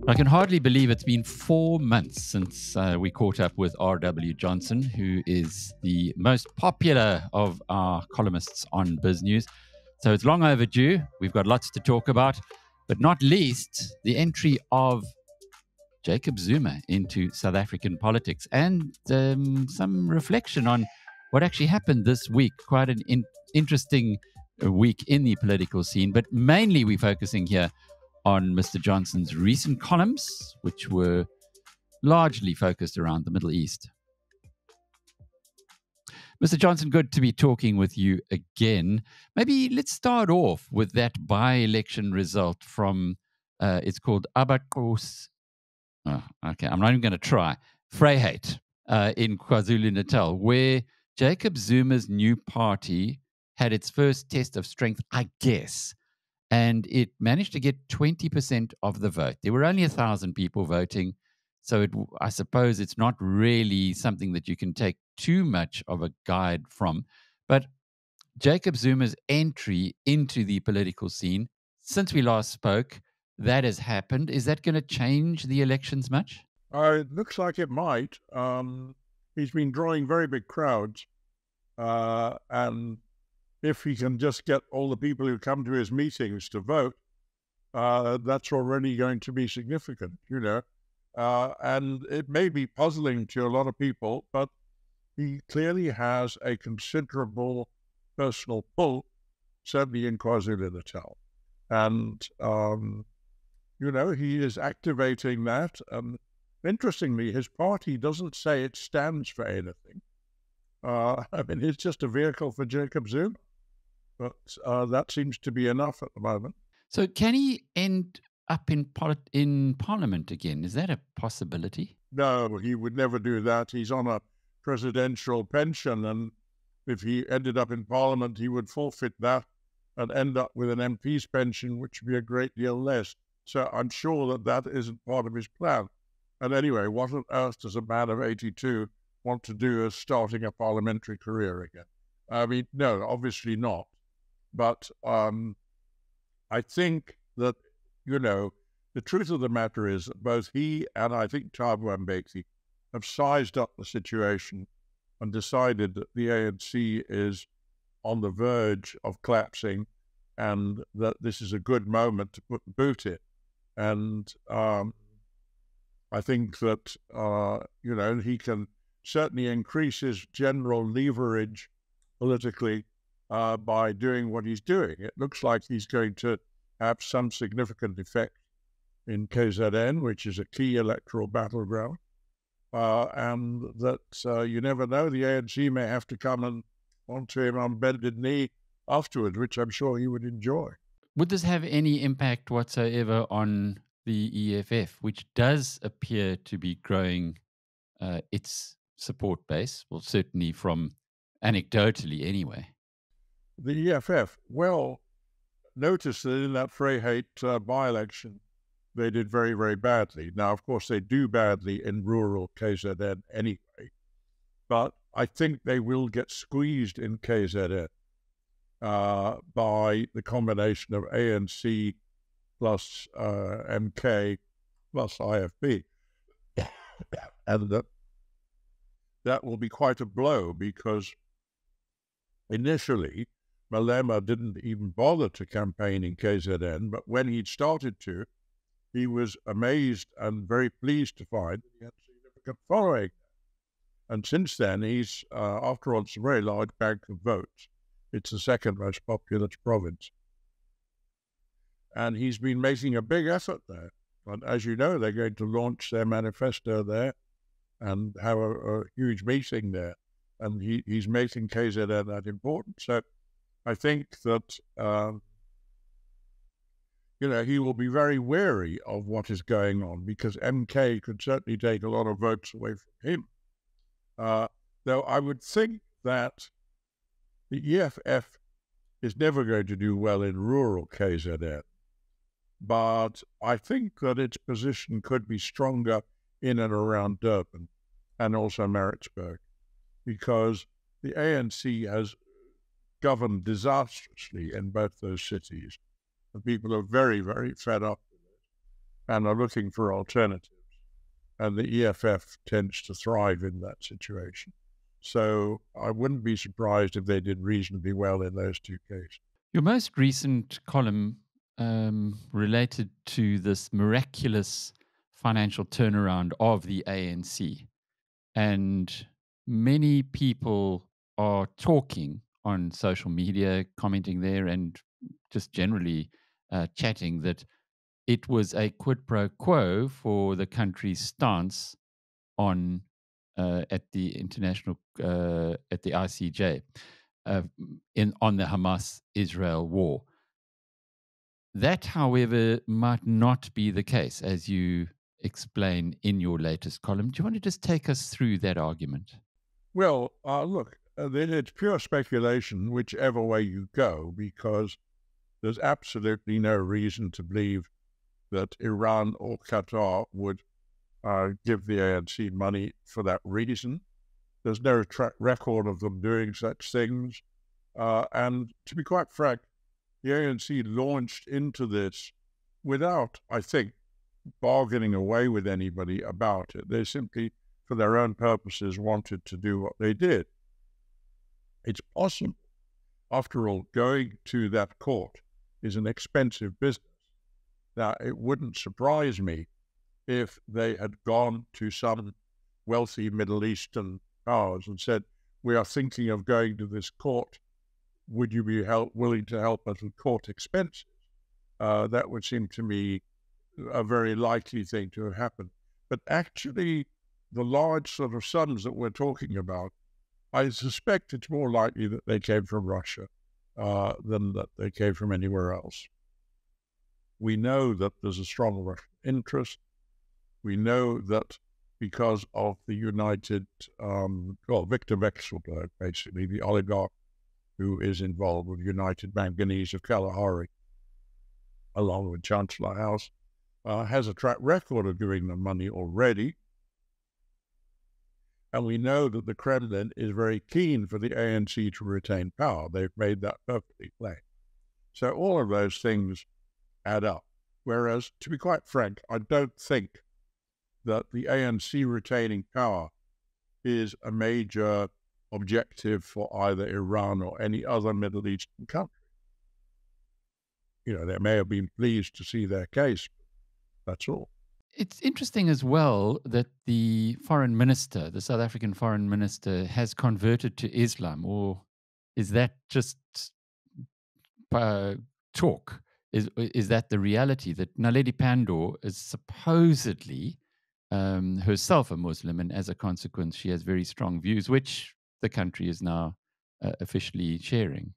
I can hardly believe it's been 4 months since we caught up with R.W. Johnson, who is the most popular of our columnists on BizNews. So it's long overdue. We've got lots to talk about, but not least the entry of Jacob Zuma into South African politics and some reflection on what actually happened this week. Quite an interesting week in the political scene, but mainly we're focusing here on Mr. Johnson's recent columns, which were largely focused around the Middle East. Mr. Johnson, good to be talking with you again. Maybe let's start off with that by-election result from, it's called Abaqos. Oh, okay, I'm not even going to try. Vryheid in KwaZulu-Natal, where Jacob Zuma's new party had its first test of strength, I guess, and it managed to get 20% of the vote. There were only 1,000 people voting, so I suppose it's not really something that you can take too much of a guide from. But Jacob Zuma's entry into the political scene, since we last spoke, that has happened. Is that going to change the elections much? It looks like it might. He's been drawing very big crowds, and if he can just get all the people who come to his meetings to vote, that's already going to be significant, you know. And it may be puzzling to a lot of people, but he clearly has a considerable personal pull, certainly in KwaZulu-Natal. And, you know, he is activating that. Interestingly, his party doesn't say it stands for anything. I mean, it's just a vehicle for Jacob Zuma. But that seems to be enough at the moment. So can he end up in Parliament again? Is that a possibility? No, he would never do that. He's on a presidential pension, and if he ended up in Parliament, he would forfeit that and end up with an MP's pension, which would be a great deal less. So I'm sure that that isn't part of his plan. And anyway, what on earth does a man of 82 want to do as starting a parliamentary career again? I mean, no, obviously not. But I think that, you know, the truth of the matter is that both he and I think Thabo Mbeki have sized up the situation and decided that the ANC is on the verge of collapsing and that this is a good moment to put the boot in. And I think that, you know, he can certainly increase his general leverage politically by doing what he's doing. It looks like he's going to have some significant effect in KZN, which is a key electoral battleground, and that you never know, the ANC may have to come and onto him on bended knee afterward, which I'm sure he would enjoy. Would this have any impact whatsoever on the EFF, which does appear to be growing its support base? Well, certainly from anecdotally anyway. The EFF, well, notice that in that Vryheid by-election, they did very, very badly. Now, of course, they do badly in rural KZN anyway, but I think they will get squeezed in KZN by the combination of ANC plus MK plus IFP. And that will be quite a blow because initially, Malema didn't even bother to campaign in KZN, but when he'd started to, he was amazed and very pleased to find that he had a significant following. And since then, he's, after all, it's a very large bank of votes. It's the second most populous province. And he's been making a big effort there. And as you know, they're going to launch their manifesto there and have a huge meeting there. And he's making KZN that important. So I think that, you know, he will be very wary of what is going on because MK could certainly take a lot of votes away from him. Though I would think that the EFF is never going to do well in rural KZN, but I think that its position could be stronger in and around Durban and also Maritzburg, because the ANC has governed disastrously in both those cities. and people are very, very fed up with it and are looking for alternatives. And the EFF tends to thrive in that situation. So I wouldn't be surprised if they did reasonably well in those two cases. Your most recent column related to this miraculous financial turnaround of the ANC. And many people are talking on social media, commenting there, and just generally chatting that it was a quid pro quo for the country's stance on at the international at the ICJ on the Hamas-Israel war. That, however, might not be the case, as you explain in your latest column. Do you want to just take us through that argument? Well, look, it's pure speculation, whichever way you go, because there's absolutely no reason to believe that Iran or Qatar would give the ANC money for that reason. There's no track record of them doing such things. And to be quite frank, the ANC launched into this without, I think, bargaining away with anybody about it. They simply, for their own purposes, wanted to do what they did. It's possible. After all, going to that court is an expensive business. Now, it wouldn't surprise me if they had gone to some wealthy Middle Eastern powers and said, we are thinking of going to this court. Would you be willing to help us with court expenses? That would seem to me a very likely thing to have happened. But actually, the large sort of sums that we're talking about, I suspect it's more likely that they came from Russia than that they came from anywhere else. We know that there's a strong Russian interest. We know that because of the Victor Vekselberg, basically, the oligarch who is involved with United Manganese of Kalahari, along with Chancellor House, has a track record of giving them money already. And we know that the Kremlin is very keen for the ANC to retain power. They've made that perfectly plain. So all of those things add up. Whereas, to be quite frank, I don't think that the ANC retaining power is a major objective for either Iran or any other Middle Eastern country. They may have been pleased to see their case. That's all. It's interesting as well that the foreign minister, the South African foreign minister, has converted to Islam, or is that just talk? Is that the reality, that Naledi Pandor is supposedly herself a Muslim, and as a consequence, she has very strong views, which the country is now officially sharing?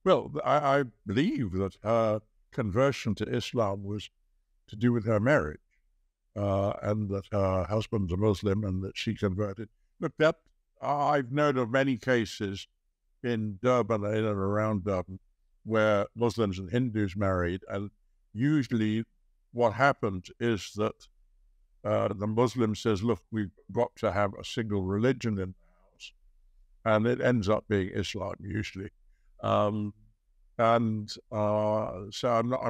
Well, I believe that her conversion to Islam was to do with her marriage, and that her husband's a Muslim and that she converted. Look, that I've known of many cases in Durban and in and around Durban where Muslims and Hindus married, and usually what happens is that the Muslim says, look, we've got to have a single religion in the house, and it ends up being Islam usually. So I'm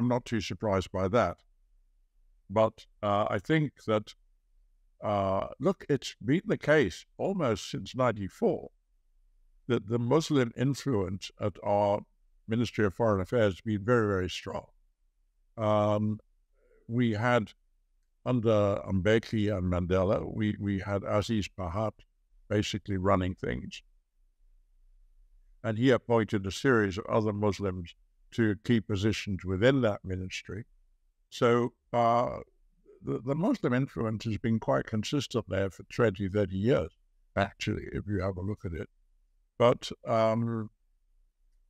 not too surprised by that. But I think that, look, it's been the case almost since '94 that the Muslim influence at our Ministry of Foreign Affairs has been very, very strong. We had, under Mbeki and Mandela, we had Aziz Bahat basically running things. And he appointed a series of other Muslims to key positions within that ministry. So the Muslim influence has been quite consistent there for 20, 30 years, actually, if you have a look at it. But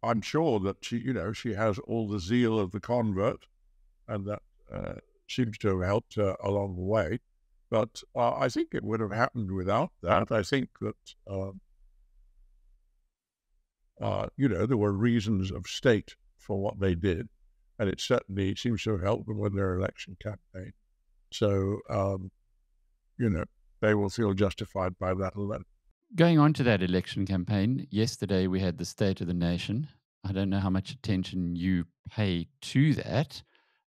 I'm sure that she has all the zeal of the convert, and that seems to have helped her along the way. But I think it would have happened without that. I think that, there were reasons of state for what they did, and it certainly seems to have helped them with their election campaign. So, they will feel justified by that alone. Going on to that election campaign, yesterday we had the State of the Nation. I don't know how much attention you pay to that,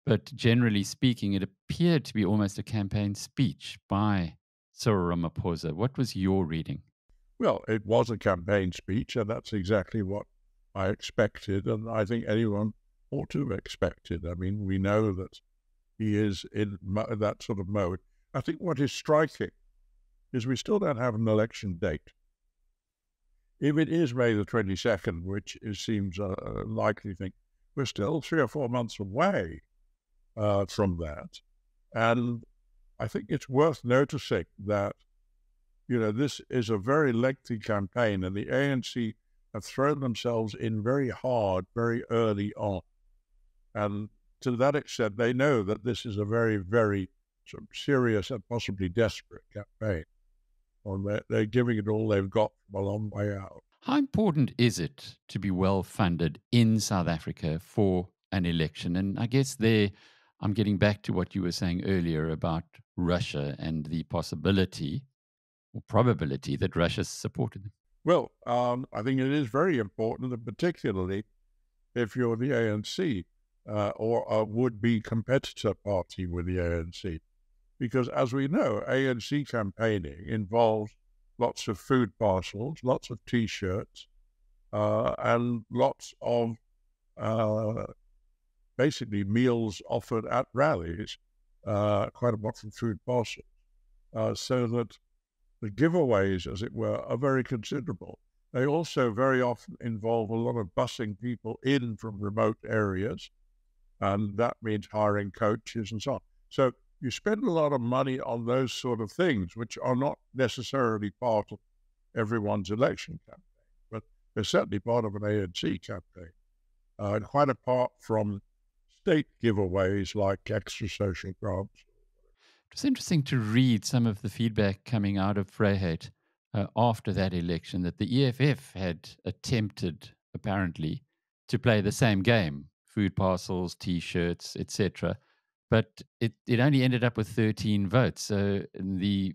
but generally speaking, it appeared to be almost a campaign speech by Cyril Ramaphosa. What was your reading? Well, it was a campaign speech, and that's exactly what I expected, and I think anyone ought to have expected. I mean, we know that he is in that sort of mode. I think what is striking is we still don't have an election date. If it is May the 22nd, which seems a likely thing, we're still 3 or 4 months away from that. And I think it's worth noticing that, this is a very lengthy campaign, and the ANC have thrown themselves in very hard, very early on. And to that extent, they know that this is a very, very sort of serious and possibly desperate campaign. Or they're giving it all they've got from a long way out. How important is it to be well funded in South Africa for an election? And I guess there, I'm getting back to what you were saying earlier about Russia and the possibility or probability that Russia supported them. Well, I think it is very important, and particularly if you're the ANC or a would-be competitor party with the ANC. Because as we know, ANC campaigning involves lots of food parcels, lots of T-shirts, and lots of basically meals offered at rallies, quite a lot of food parcels, so that the giveaways, as it were, are very considerable. They also very often involve a lot of busing people in from remote areas, and that means hiring coaches and so on. So you spend a lot of money on those sort of things, which are not necessarily part of everyone's election campaign, but they're certainly part of an ANC campaign, and quite apart from state giveaways like extra social grants. It's interesting to read some of the feedback coming out of Vryheid after that election that the EFF had attempted, apparently, to play the same game, food parcels, T-shirts, etc. But it only ended up with 13 votes. So the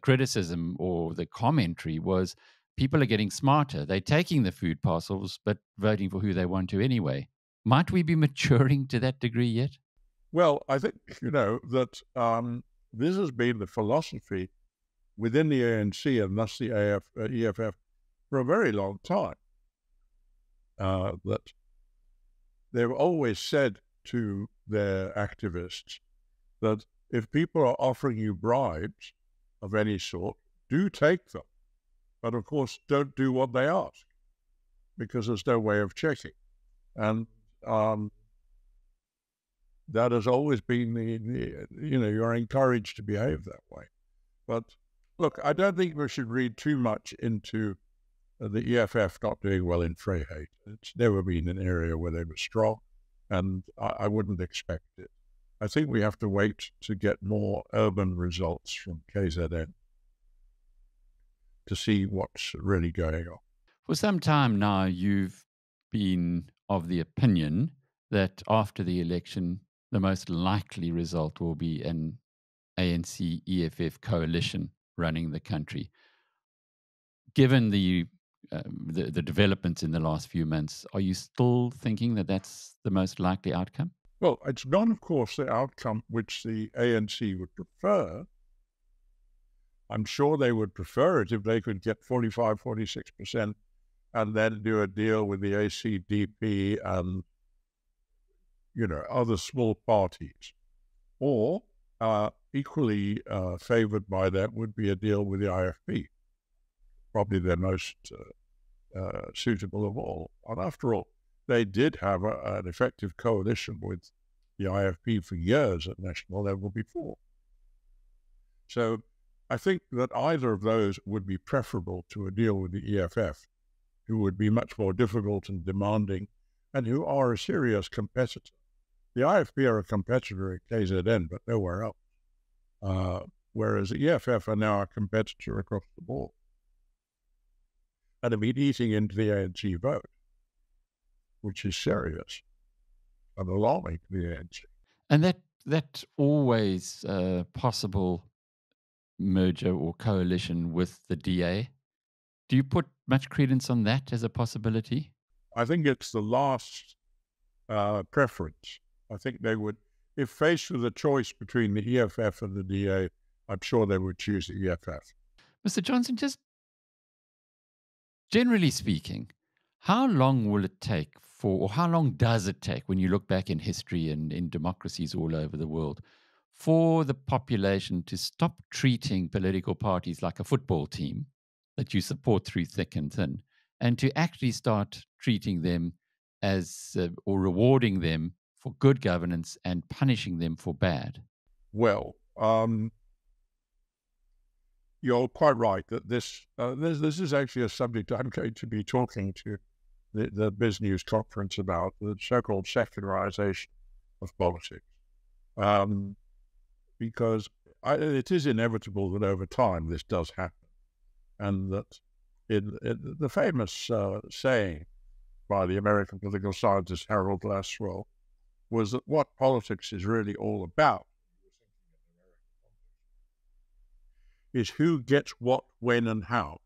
criticism or the commentary was people are getting smarter. They're taking the food parcels, but voting for who they want to anyway. Might we be maturing to that degree yet? Well, I think, that this has been the philosophy within the ANC and thus the EFF for a very long time. That they've always said to their activists that if people are offering you bribes of any sort, do take them. But of course, don't do what they ask, because there's no way of checking. And that has always been you're encouraged to behave that way. But look, I don't think we should read too much into the EFF not doing well in Vryheid. It's never been an area where they were strong, and I wouldn't expect it. I think we have to wait to get more urban results from KZN to see what's really going on. For some time now, you've been of the opinion that after the election, the most likely result will be an ANC-EFF coalition running the country. Given the developments in the last few months, are you still thinking that that's the most likely outcome? Well, it's not, of course, the outcome which the ANC would prefer. I'm sure they would prefer it if they could get 45, 46% and then do a deal with the ACDP and, other small parties. Or equally favored by that would be a deal with the IFP, probably their most suitable of all. And after all, they did have an effective coalition with the IFP for years at national level before. So I think that either of those would be preferable to a deal with the EFF, who would be much more difficult and demanding, and who are a serious competitor. The IFP are a competitor at KZN, but nowhere else, whereas the EFF are now a competitor across the board and have been eating into the ANC vote, which is serious and alarming to the ANC. And that always possible merger or coalition with the DA, do you put much credence on that as a possibility? I think it's the last preference. I think they would, if faced with a choice between the EFF and the DA, I'm sure they would choose the EFF. Mr. Johnson, just generally speaking, how long will it take or how long does it take when you look back in history and in democracies all over the world for the population to stop treating political parties like a football team that you support through thick and thin and to actually start treating them as or rewarding them for good governance and punishing them for bad? Well, you're quite right that this is actually a subject I'm going to be talking to the BizNews conference about, the so-called secularization of politics, because it is inevitable that over time this does happen, and that in the famous saying by the American political scientist Harold Lasswell was that what politics is really all about is who gets what, when, and how,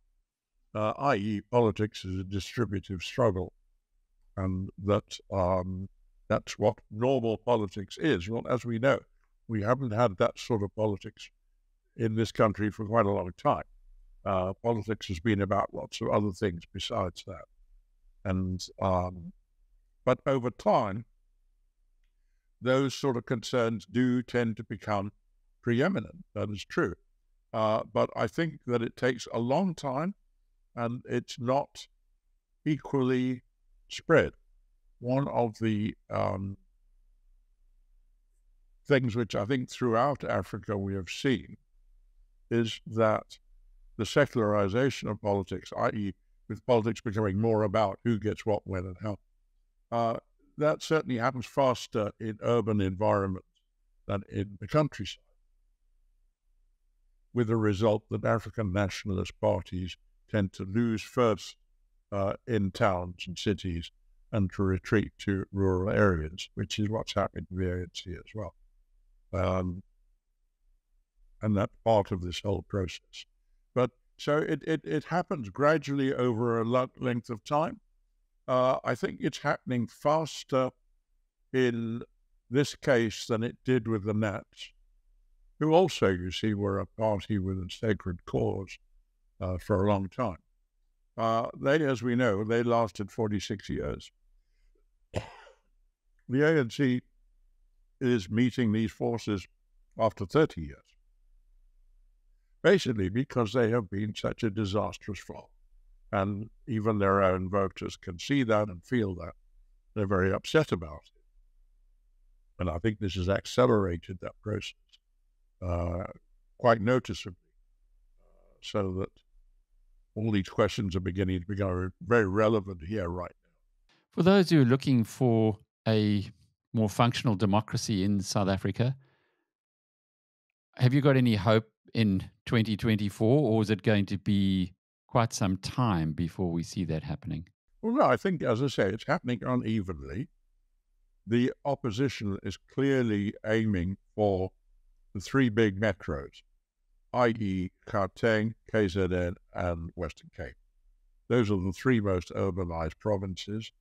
i.e. politics is a distributive struggle, and that that's what normal politics is. Well, as we know, we haven't had that sort of politics in this country for quite a long time. Politics has been about lots of other things besides that. And but over time, those sort of concerns do tend to become preeminent. That is true. But I think that it takes a long time, and it's not equally spread. One of the things which I think throughout Africa we have seen is that the secularization of politics, i.e. with politics becoming more about who gets what, when, and how, that certainly happens faster in urban environments than in the countryside, with the result that African nationalist parties tend to lose first in towns and cities and to retreat to rural areas, which is what's happening to the ANC as well. And that's part of this whole process. But so it happens gradually over a length of time. I think it's happening faster in this case than it did with the Nats, who also, you see, were a party with a sacred cause for a long time. They, as we know, they lasted 46 years. The ANC is meeting these forces after 30 years, basically because they have been such a disastrous flop. And even their own voters can see that and feel that. They're very upset about it. And I think this has accelerated that process quite noticeably, so that all these questions are beginning to become very relevant here right now. For those who are looking for a more functional democracy in South Africa, have you got any hope in 2024, or is it going to be quite some time before we see that happening? Well, no, I think, as I say, it's happening unevenly. The opposition is clearly aiming for the three big metros, i.e. Gauteng, KZN, and Western Cape. Those are the three most urbanized provinces.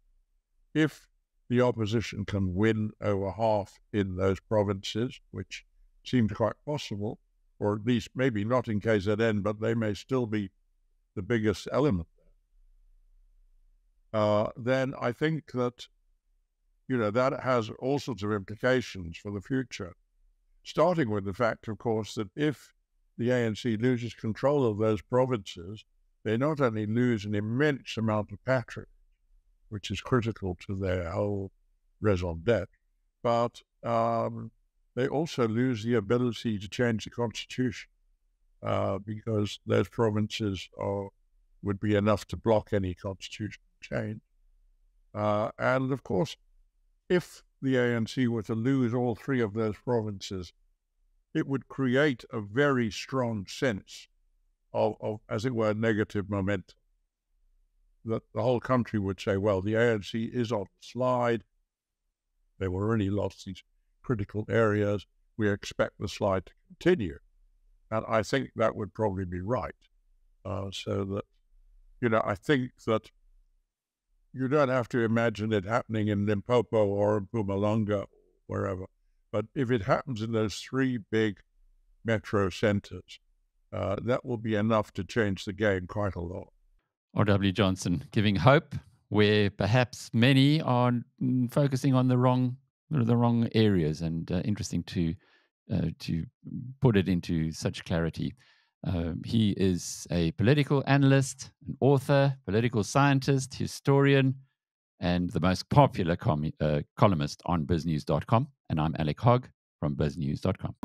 If the opposition can win over half in those provinces, which seems quite possible, or at least maybe not in KZN, but they may still be the biggest element there, then I think that, that has all sorts of implications for the future, starting with the fact, of course, that if the ANC loses control of those provinces, they not only lose an immense amount of patronage, which is critical to their whole raison d'etre, but they also lose the ability to change the constitution, because those provinces would be enough to block any constitutional change. And of course, if the ANC were to lose all three of those provinces, it would create a very strong sense of, as it were, negative momentum. That the whole country would say, well, the ANC is on the slide. They've already lost these critical areas. We expect the slide to continue. And I think that would probably be right. So that, I think that You don't have to imagine it happening in Limpopo or Mpumalanga, wherever. But if it happens in those three big metro centers, that will be enough to change the game quite a lot. R.W. Johnson giving hope where perhaps many are focusing on the wrong areas, and interesting to put it into such clarity. He is a political analyst, an author, political scientist, historian, and the most popular columnist on BizNews.com. And I'm Alec Hogg from BizNews.com.